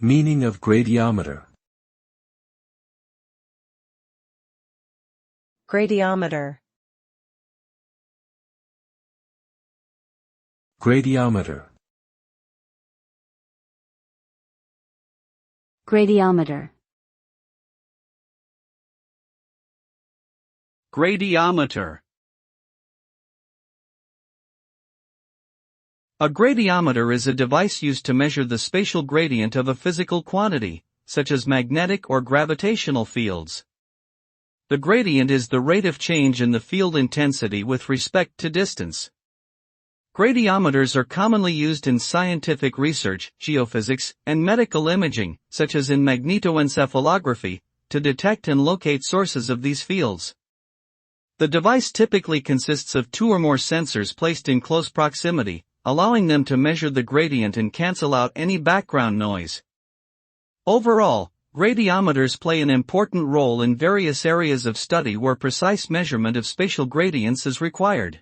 Meaning of gradiometer. Gradiometer. Gradiometer. Gradiometer. Gradiometer. A gradiometer is a device used to measure the spatial gradient of a physical quantity, such as magnetic or gravitational fields. The gradient is the rate of change in the field intensity with respect to distance. Gradiometers are commonly used in scientific research, geophysics, and medical imaging, such as in magnetoencephalography, to detect and locate sources of these fields. The device typically consists of 2 or more sensors placed in close proximity, allowing them to measure the gradient and cancel out any background noise. Overall, gradiometers play an important role in various areas of study where precise measurement of spatial gradients is required.